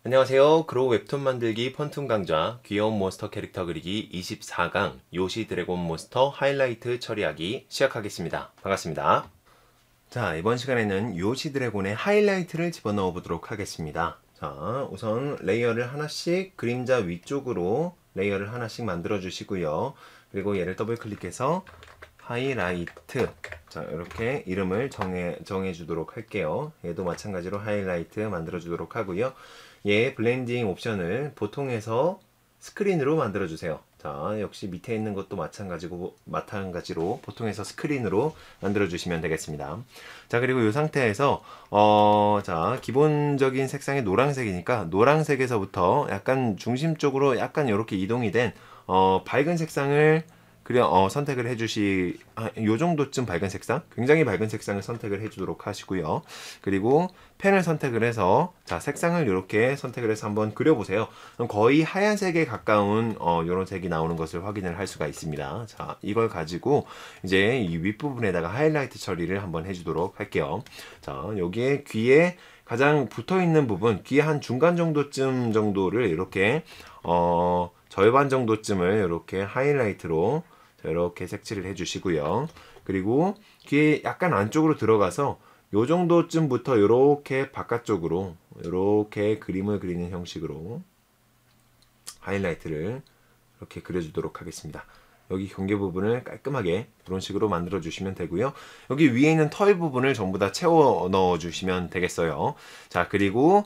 안녕하세요. 그로우 웹툰 만들기 펀툰 강좌 귀여운 몬스터 캐릭터 그리기 24강 요시 드래곤 몬스터 하이라이트 처리하기 시작하겠습니다. 반갑습니다. 자, 이번 시간에는 요시 드래곤의 하이라이트를 집어넣어 보도록 하겠습니다. 자, 우선 레이어를 하나씩 그림자 위쪽으로 레이어를 하나씩 만들어 주시고요. 그리고 얘를 더블 클릭해서 하이라이트, 자, 이렇게 이름을 정해 주도록 할게요. 얘도 마찬가지로 하이라이트 만들어 주도록 하고요. 얘 블렌딩 옵션을 보통에서 스크린으로 만들어 주세요. 자, 역시 밑에 있는 것도 마찬가지로 보통에서 스크린으로 만들어 주시면 되겠습니다. 자, 그리고 이 상태에서 자, 기본적인 색상이 노란색이니까 노란색에서부터 약간 중심 쪽으로 약간 이렇게 이동이 된 밝은 색상을 선택을 요 정도쯤 밝은 색상, 굉장히 밝은 색상을 선택을 해주도록 하시고요. 그리고 펜을 선택을 해서, 자, 색상을 이렇게 선택을 해서 한번 그려보세요. 그럼 거의 하얀색에 가까운, 요런 색이 나오는 것을 확인을 할 수가 있습니다. 자, 이걸 가지고 이제 이 윗부분에다가 하이라이트 처리를 한번 해주도록 할게요. 자, 여기에 귀에 가장 붙어 있는 부분, 귀에 한 중간 정도를 이렇게, 절반 정도쯤을 이렇게 하이라이트로 이렇게 색칠을 해주시고요. 그리고 귀에 약간 안쪽으로 들어가서 요 정도쯤부터 이렇게 바깥쪽으로 이렇게 그림을 그리는 형식으로 하이라이트를 이렇게 그려주도록 하겠습니다. 여기 경계 부분을 깔끔하게 이런 식으로 만들어 주시면 되고요. 여기 위에 있는 털 부분을 전부 다 채워 넣어 주시면 되겠어요. 자, 그리고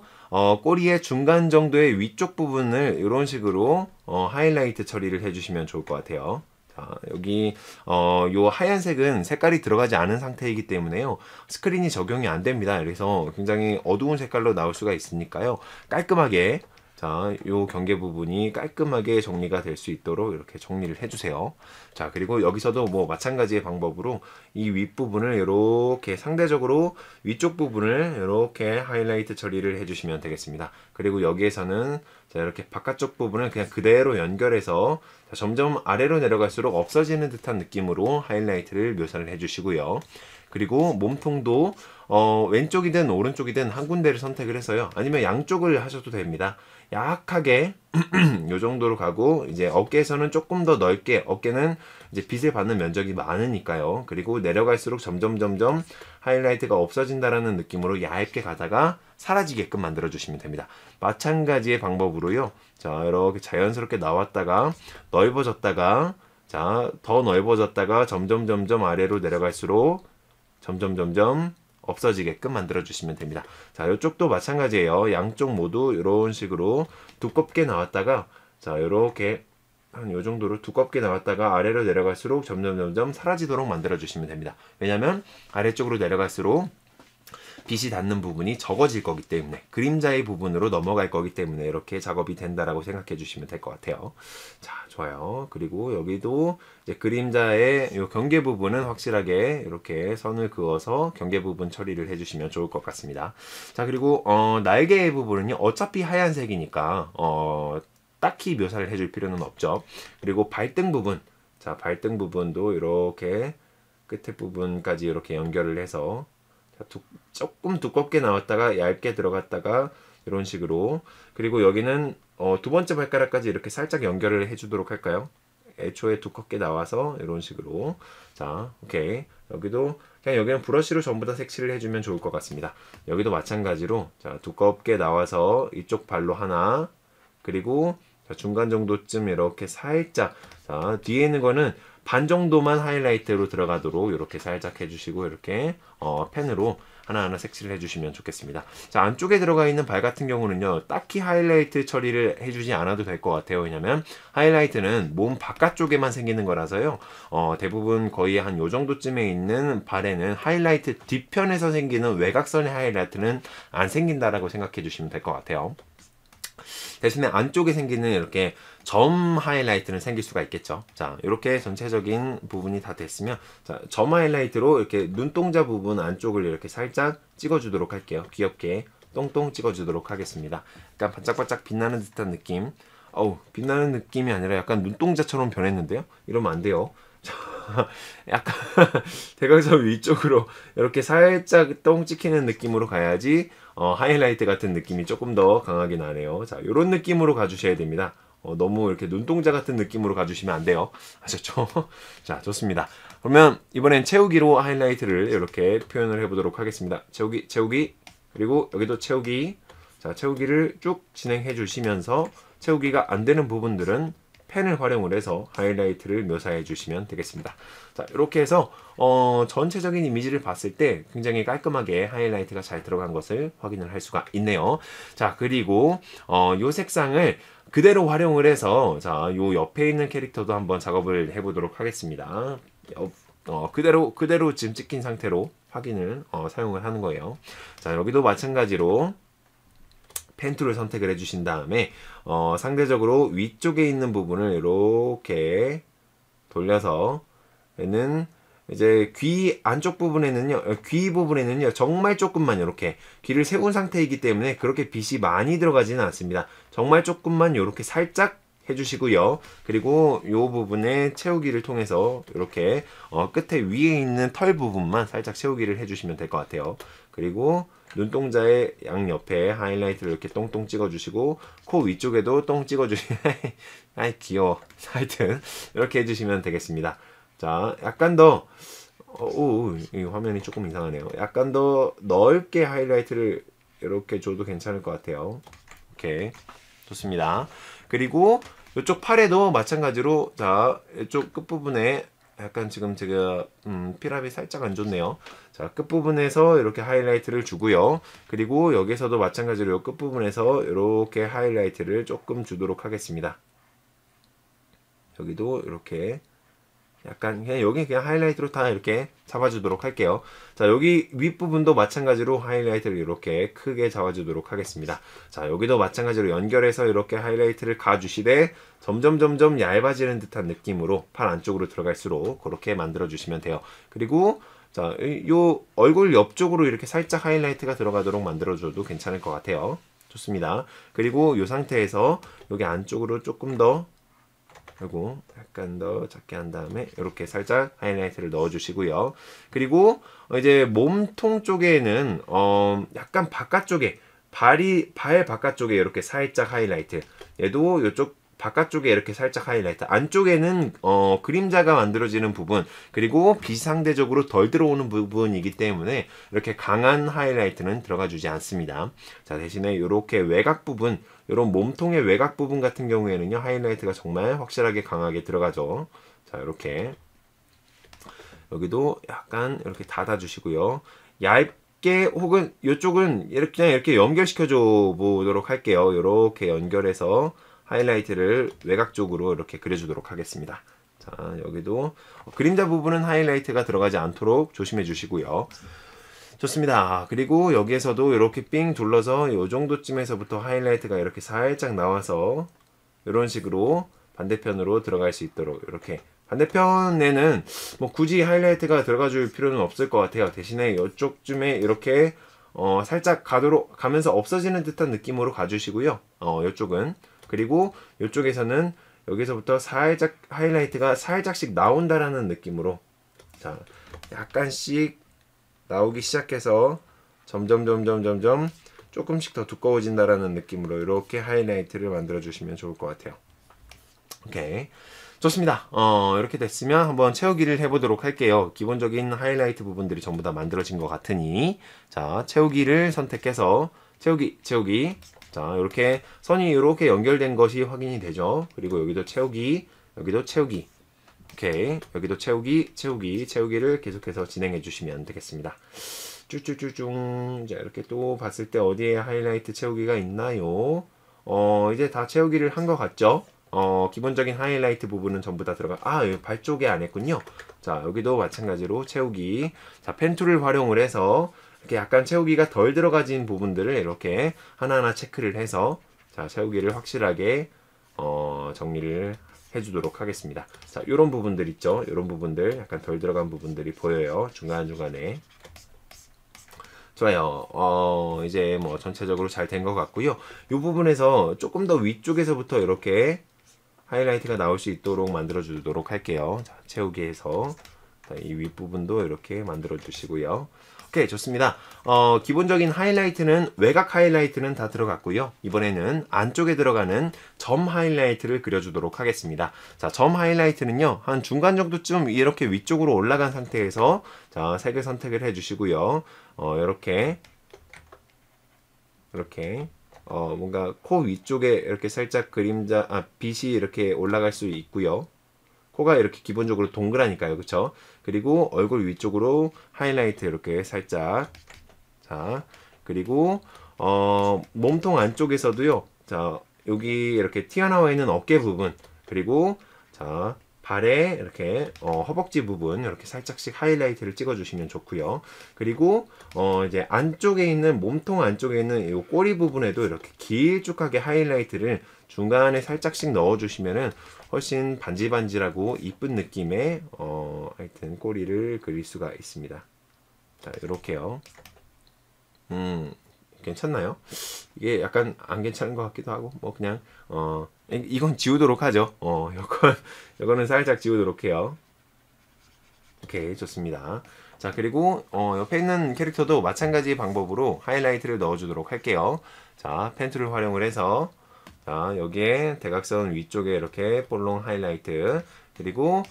꼬리의 중간 정도의 위쪽 부분을 이런 식으로 하이라이트 처리를 해주시면 좋을 것 같아요. 자, 여기 요 하얀색은 색깔이 들어가지 않은 상태이기 때문에요. 스크린이 적용이 안 됩니다. 그래서 굉장히 어두운 색깔로 나올 수가 있으니까요. 깔끔하게, 자, 요 경계 부분이 깔끔하게 정리가 될 수 있도록 이렇게 정리를 해주세요. 자, 그리고 여기서도 뭐 마찬가지의 방법으로 이 윗부분을 이렇게 상대적으로 위쪽 부분을 이렇게 하이라이트 처리를 해주시면 되겠습니다. 그리고 여기에서는 자, 이렇게 바깥쪽 부분을 그냥 그대로 연결해서 자, 점점 아래로 내려갈수록 없어지는 듯한 느낌으로 하이라이트를 묘사를 해주시고요. 그리고 몸통도 왼쪽이든 오른쪽이든 한 군데를 선택을 해서요. 아니면 양쪽을 하셔도 됩니다. 약하게 요 정도로 가고, 이제 어깨에서는 조금 더 넓게, 어깨는 이제 빛을 받는 면적이 많으니까요. 그리고 내려갈수록 점점 하이라이트가 없어진다라는 느낌으로 얇게 가다가 사라지게끔 만들어 주시면 됩니다. 마찬가지의 방법으로요. 자, 이렇게 자연스럽게 나왔다가 넓어졌다가, 자, 더 넓어졌다가 점점 아래로 내려갈수록 점점 없어지게끔 만들어 주시면 됩니다. 자, 이쪽도 마찬가지예요. 양쪽 모두 이런 식으로 두껍게 나왔다가, 자, 이렇게 한 요 정도로 두껍게 나왔다가 아래로 내려갈수록 점점 사라지도록 만들어 주시면 됩니다. 왜냐면 아래쪽으로 내려갈수록 빛이 닿는 부분이 적어질 거기 때문에, 그림자의 부분으로 넘어갈 거기 때문에 이렇게 작업이 된다라고 생각해 주시면 될 것 같아요. 자, 좋아요. 그리고 여기도 이제 그림자의 요 경계 부분은 확실하게 이렇게 선을 그어서 경계 부분 처리를 해주시면 좋을 것 같습니다. 자, 그리고 날개의 부분은요, 어차피 하얀색이니까 딱히 묘사를 해줄 필요는 없죠. 그리고 발등 부분, 자, 발등 부분도 이렇게 끝에 부분까지 이렇게 연결을 해서 조금 두껍게 나왔다가 얇게 들어갔다가 이런 식으로, 그리고 여기는 두 번째 발가락까지 이렇게 살짝 연결을 해주도록 할까요? 애초에 두껍게 나와서 이런 식으로. 자, 오케이. 여기도 그냥 여기는 브러쉬로 전부 다 색칠을 해주면 좋을 것 같습니다. 여기도 마찬가지로, 자, 두껍게 나와서 이쪽 발로 하나, 그리고 자, 중간 정도쯤 이렇게 살짝, 자, 뒤에 있는 거는 반 정도만 하이라이트로 들어가도록 이렇게 살짝 해주시고, 이렇게 펜으로 하나하나 색칠을 해주시면 좋겠습니다. 자, 안쪽에 들어가 있는 발 같은 경우는요, 딱히 하이라이트 처리를 해주지 않아도 될 것 같아요. 왜냐면 하이라이트는 몸 바깥쪽에만 생기는 거라서요, 대부분 거의 한 요 정도쯤에 있는 발에는 하이라이트 뒤편에서 생기는 외곽선의 하이라이트는 안 생긴다라고 생각해 주시면 될 것 같아요. 대신에 안쪽에 생기는 이렇게 점 하이라이트는 생길 수가 있겠죠. 자, 이렇게 전체적인 부분이 다 됐으면, 자, 점 하이라이트로 이렇게 눈동자 부분 안쪽을 이렇게 살짝 찍어주도록 할게요. 귀엽게 똥똥 찍어주도록 하겠습니다. 약간 반짝반짝 빛나는 듯한 느낌. 빛나는 느낌이 아니라 약간 눈동자처럼 변했는데요. 이러면 안 돼요. 약간 대각선 위쪽으로 이렇게 살짝 똥 찍히는 느낌으로 가야지 하이라이트 같은 느낌이 조금 더 강하게 나네요. 자, 요런 느낌으로 가주셔야 됩니다. 너무 이렇게 눈동자 같은 느낌으로 가주시면 안 돼요. 아셨죠? 자, 좋습니다. 그러면 이번엔 채우기로 하이라이트를 이렇게 표현을 해보도록 하겠습니다. 채우기, 채우기, 그리고 여기도 채우기. 자, 채우기를 쭉 진행해 주시면서 채우기가 안 되는 부분들은 펜을 활용을 해서 하이라이트를 묘사해 주시면 되겠습니다. 자, 이렇게 해서 전체적인 이미지를 봤을 때 굉장히 깔끔하게 하이라이트가 잘 들어간 것을 확인을 할 수가 있네요. 자, 그리고 요 색상을 그대로 활용을 해서 자, 요 옆에 있는 캐릭터도 한번 작업을 해보도록 하겠습니다. 그대로 지금 찍힌 상태로 확인을 사용을 하는 거예요. 자, 여기도 마찬가지로 펜 툴을 선택을 해주신 다음에 상대적으로 위쪽에 있는 부분을 이렇게 돌려서 얘는 이제 귀 안쪽 부분에는요, 귀 부분에는요 정말 조금만 이렇게 귀를 세운 상태이기 때문에 그렇게 빛이 많이 들어가지는 않습니다. 정말 조금만 이렇게 살짝 해주시고요. 그리고 이 부분에 채우기를 통해서 이렇게 끝에 위에 있는 털 부분만 살짝 채우기를 해주시면 될 것 같아요. 그리고 눈동자의 양옆에 하이라이트를 이렇게 똥똥 찍어주시고 코 위쪽에도 똥 찍어주시면 아이 귀여워. 하여튼 이렇게 해주시면 되겠습니다. 자, 약간 더 이 화면이 조금 이상하네요. 약간 더 넓게 하이라이트를 이렇게 줘도 괜찮을 것 같아요. 오케이, 좋습니다. 그리고 이쪽 팔에도 마찬가지로 자, 이쪽 끝부분에 약간 지금 제가 피랍이 살짝 안 좋네요. 자, 끝부분에서 이렇게 하이라이트를 주고요. 그리고 여기서도 마찬가지로 이 끝부분에서 이렇게 하이라이트를 조금 주도록 하겠습니다. 여기도 이렇게 약간 그냥 여기 그냥 하이라이트로 다 이렇게 잡아주도록 할게요. 자, 여기 윗부분도 마찬가지로 하이라이트를 이렇게 크게 잡아주도록 하겠습니다. 자, 여기도 마찬가지로 연결해서 이렇게 하이라이트를 가주시되 점점 얇아지는 듯한 느낌으로 팔 안쪽으로 들어갈수록 그렇게 만들어 주시면 돼요. 그리고 자, 요 얼굴 옆쪽으로 이렇게 살짝 하이라이트가 들어가도록 만들어줘도 괜찮을 것 같아요. 좋습니다. 그리고 이 상태에서 여기 안쪽으로 조금 더 그리고 약간 더 작게 한 다음에 이렇게 살짝 하이라이트를 넣어 주시고요. 그리고 이제 몸통 쪽에는 약간 바깥쪽에 발 바깥쪽에 이렇게 살짝 하이라이트, 얘도 이쪽 바깥쪽에 이렇게 살짝 하이라이트, 안쪽에는 그림자가 만들어지는 부분, 그리고 빛이 상대적으로 덜 들어오는 부분이기 때문에 이렇게 강한 하이라이트는 들어가 주지 않습니다. 자, 대신에 이렇게 외곽 부분, 이런 몸통의 외곽 부분 같은 경우에는요, 하이라이트가 정말 확실하게 강하게 들어가죠. 자, 이렇게 여기도 약간 이렇게 닫아 주시고요. 얇게 혹은 이쪽은 그냥 이렇게 연결시켜 줘 보도록 할게요. 이렇게 연결해서 하이라이트를 외곽 쪽으로 이렇게 그려주도록 하겠습니다. 자, 여기도 그림자 부분은 하이라이트가 들어가지 않도록 조심해 주시고요. 좋습니다. 그리고 여기에서도 이렇게 삥 둘러서 이 정도쯤에서부터 하이라이트가 이렇게 살짝 나와서 이런 식으로 반대편으로 들어갈 수 있도록, 이렇게 반대편에는 뭐 굳이 하이라이트가 들어가 줄 필요는 없을 것 같아요. 대신에 이쪽쯤에 이렇게 살짝 가면서 없어지는 듯한 느낌으로 가주시고요. 이쪽은, 그리고 이쪽에서는 여기서부터 살짝 하이라이트가 살짝씩 나온다라는 느낌으로, 자, 약간씩 나오기 시작해서 점점 조금씩 더 두꺼워진다라는 느낌으로 이렇게 하이라이트를 만들어 주시면 좋을 것 같아요. 오케이, 좋습니다. 이렇게 됐으면 한번 채우기를 해보도록 할게요. 기본적인 하이라이트 부분들이 전부 다 만들어진 것 같으니, 자, 채우기를 선택해서 채우기. 자, 이렇게 선이 이렇게 연결된 것이 확인이 되죠. 그리고 여기도 채우기, 여기도 채우기. 오케이, 여기도 채우기를 계속해서 진행해 주시면 되겠습니다. 쭈쭈쭈쭈. 자, 이렇게 또 봤을 때 어디에 하이라이트 채우기가 있나요? 이제 다 채우기를 한 것 같죠? 기본적인 하이라이트 부분은 전부 다 여기 발 쪽에 안 했군요. 자, 여기도 마찬가지로 채우기. 자, 펜툴을 활용을 해서 이렇게 약간 채우기가 덜 들어가진 부분들을 이렇게 하나하나 체크를 해서, 자, 채우기를 확실하게 정리를 해주도록 하겠습니다. 자, 요런 부분들 있죠? 요런 부분들, 약간 덜 들어간 부분들이 보여요. 중간중간에. 좋아요. 이제 뭐 전체적으로 잘 된 것 같고요. 이 부분에서 조금 더 위쪽에서부터 이렇게 하이라이트가 나올 수 있도록 만들어 주도록 할게요. 자, 채우기 해서 이 윗부분도 이렇게 만들어 주시고요. 오케이, 좋습니다. 기본적인 하이라이트는, 외곽 하이라이트는 다 들어갔고요. 이번에는 안쪽에 들어가는 점 하이라이트를 그려주도록 하겠습니다. 자, 점 하이라이트는요, 한 중간 정도쯤 이렇게 위쪽으로 올라간 상태에서, 자, 색을 선택을 해주시고요. 이렇게 뭔가 코 위쪽에 이렇게 살짝 빛이 이렇게 올라갈 수 있고요. 코가 이렇게 기본적으로 동그라니까요. 그쵸? 그리고 얼굴 위쪽으로 하이라이트 이렇게 살짝. 자, 그리고 몸통 안쪽에서도요. 자, 여기 이렇게 튀어나와 있는 어깨 부분, 그리고 자, 발에 이렇게 허벅지 부분 이렇게 살짝씩 하이라이트를 찍어주시면 좋고요. 그리고 이제 안쪽에 있는, 몸통 안쪽에 있는 이 꼬리 부분에도 이렇게 길쭉하게 하이라이트를 중간에 살짝씩 넣어주시면은 훨씬 반질반질하고 이쁜 느낌의 하여튼 꼬리를 그릴 수가 있습니다. 자, 이렇게요. 괜찮나요? 이게 약간 안 괜찮은 것 같기도 하고, 뭐 그냥 이건 지우도록 하죠. 이거는 살짝 지우도록 해요. 오케이, 좋습니다. 자, 그리고 옆에 있는 캐릭터도 마찬가지 방법으로 하이라이트를 넣어주도록 할게요. 자, 펜 툴을 활용을 해서, 자, 여기에 대각선 위쪽에 이렇게 볼록 하이라이트, 그리고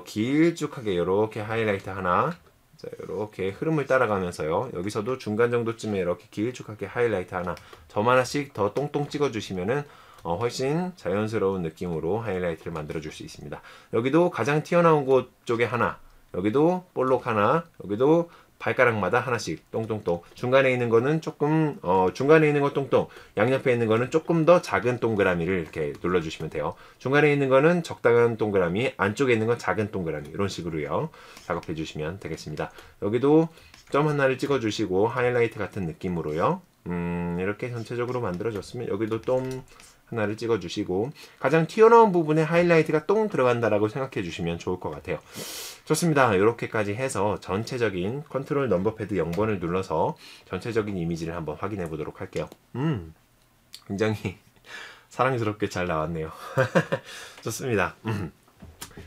길쭉하게 이렇게 하이라이트 하나. 자, 이렇게 흐름을 따라가면서요. 여기서도 중간 정도쯤에 이렇게 길쭉하게 하이라이트 하나, 점 하나씩 더 똥똥 찍어주시면은 훨씬 자연스러운 느낌으로 하이라이트를 만들어 줄 수 있습니다. 여기도 가장 튀어나온 곳 쪽에 하나, 여기도 볼록 하나, 여기도 발가락마다 하나씩 똥똥똥. 중간에 있는 거는 조금 중간에 있는 거 똥똥, 양옆에 있는 거는 조금 더 작은 동그라미를 이렇게 눌러주시면 돼요. 중간에 있는 거는 적당한 동그라미, 안쪽에 있는 건 작은 동그라미, 이런 식으로요 작업해 주시면 되겠습니다. 여기도 점 하나를 찍어 주시고 하이라이트 같은 느낌으로요. 이렇게 전체적으로 만들어졌으면 여기도 똥 하나를 찍어 주시고, 가장 튀어나온 부분에 하이라이트가 똥 들어간다라고 생각해 주시면 좋을 것 같아요. 좋습니다. 이렇게까지 해서 전체적인 컨트롤 넘버 패드 0번을 눌러서 전체적인 이미지를 한번 확인해 보도록 할게요. 굉장히 사랑스럽게 잘 나왔네요. 좋습니다.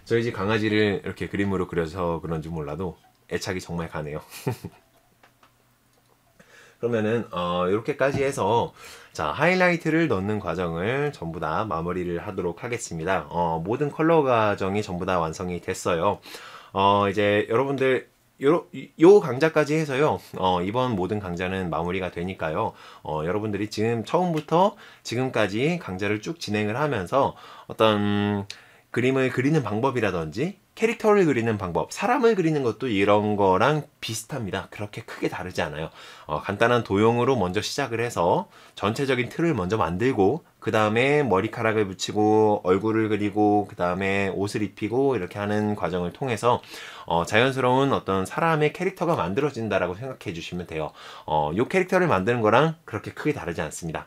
저희 집 강아지를 이렇게 그림으로 그려서 그런지 몰라도 애착이 정말 가네요. 그러면은 이렇게까지 해서, 자, 하이라이트를 넣는 과정을 전부 다 마무리를 하도록 하겠습니다. 모든 컬러 과정이 전부 다 완성이 됐어요. 이제 여러분들 요 강좌까지 해서요. 이번 모든 강좌는 마무리가 되니까요. 여러분들이 지금 처음부터 지금까지 강좌를 쭉 진행을 하면서 어떤 그림을 그리는 방법이라든지 캐릭터를 그리는 방법, 사람을 그리는 것도 이런 거랑 비슷합니다. 그렇게 크게 다르지 않아요. 간단한 도형으로 먼저 시작을 해서 전체적인 틀을 먼저 만들고, 그 다음에 머리카락을 붙이고 얼굴을 그리고, 그 다음에 옷을 입히고, 이렇게 하는 과정을 통해서 자연스러운 어떤 사람의 캐릭터가 만들어진다라고 생각해 주시면 돼요. 이 캐릭터를 만드는 거랑 그렇게 크게 다르지 않습니다.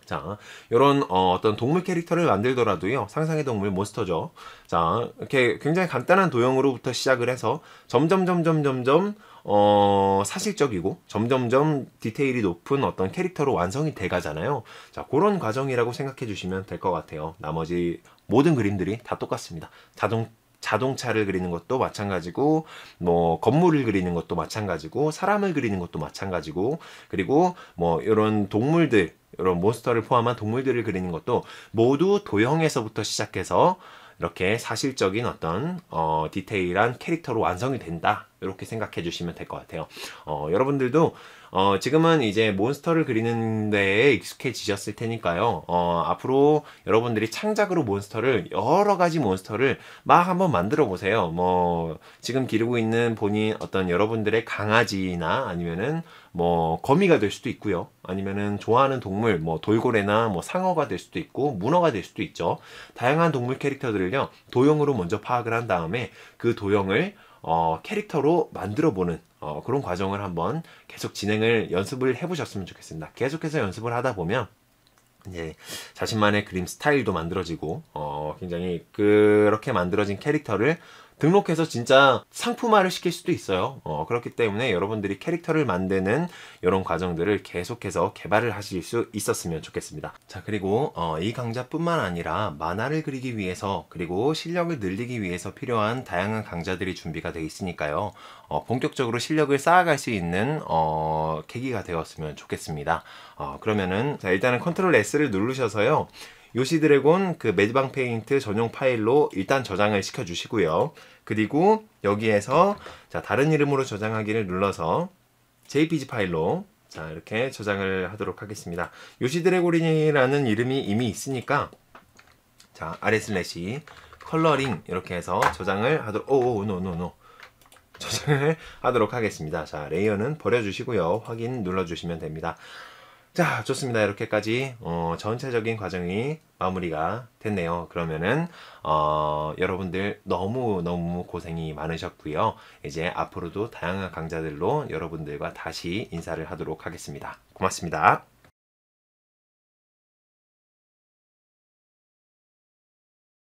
자, 요런 어떤 동물 캐릭터를 만들더라도요, 상상의 동물 몬스터죠. 자, 이렇게 굉장히 간단한 도형으로부터 시작을 해서 점점 사실적이고 점점점 디테일이 높은 어떤 캐릭터로 완성이 돼 가잖아요. 자, 그런 과정이라고 생각해 주시면 될 것 같아요. 나머지 모든 그림들이 다 똑같습니다. 자동차를 그리는 것도 마찬가지고, 뭐 건물을 그리는 것도 마찬가지고, 사람을 그리는 것도 마찬가지고, 그리고 뭐 이런 동물들, 이런 몬스터를 포함한 동물들을 그리는 것도 모두 도형에서부터 시작해서 이렇게 사실적인 어떤 디테일한 캐릭터로 완성이 된다, 이렇게 생각해 주시면 될 것 같아요. 여러분들도 지금은 이제 몬스터를 그리는 데에 익숙해지셨을 테니까요. 앞으로 여러분들이 창작으로 몬스터를, 여러 가지 몬스터를 막 한번 만들어 보세요. 뭐 지금 기르고 있는 본인 어떤 여러분들의 강아지나 아니면은 뭐 거미가 될 수도 있고요. 아니면은 좋아하는 동물, 뭐 돌고래나 뭐 상어가 될 수도 있고 문어가 될 수도 있죠. 다양한 동물 캐릭터들을요, 도형으로 먼저 파악을 한 다음에 그 도형을 캐릭터로 만들어보는 그런 과정을 한번 계속 진행을, 연습을 해보셨으면 좋겠습니다. 계속해서 연습을 하다 보면 이제 자신만의 그림 스타일도 만들어지고, 굉장히 그렇게 만들어진 캐릭터를 등록해서 진짜 상품화를 시킬 수도 있어요. 그렇기 때문에 여러분들이 캐릭터를 만드는 이런 과정들을 계속해서 개발을 하실 수 있었으면 좋겠습니다. 자, 그리고 이 강좌뿐만 아니라 만화를 그리기 위해서 그리고 실력을 늘리기 위해서 필요한 다양한 강좌들이 준비가 되어 있으니까요. 본격적으로 실력을 쌓아갈 수 있는 계기가 되었으면 좋겠습니다. 그러면은 자, 일단은 컨트롤 S를 누르셔서요. 요시 드래곤 그 매드방 페인트 전용 파일로 일단 저장을 시켜 주시고요. 그리고 여기에서 자, 다른 이름으로 저장하기를 눌러서 JPG 파일로 자, 이렇게 저장을 하도록 하겠습니다. 요시 드래곤이라는 이름이 이미 있으니까 자, 아래 슬래시 컬러링 이렇게 해서 저장을 하도록 노 저장을 하도록 하겠습니다. 자, 레이어는 버려주시고요. 확인 눌러주시면 됩니다. 자, 좋습니다. 이렇게까지 전체적인 과정이 마무리가 됐네요. 그러면은 여러분들 너무 고생이 많으셨고요. 이제 앞으로도 다양한 강좌들로 여러분들과 다시 인사를 하도록 하겠습니다. 고맙습니다.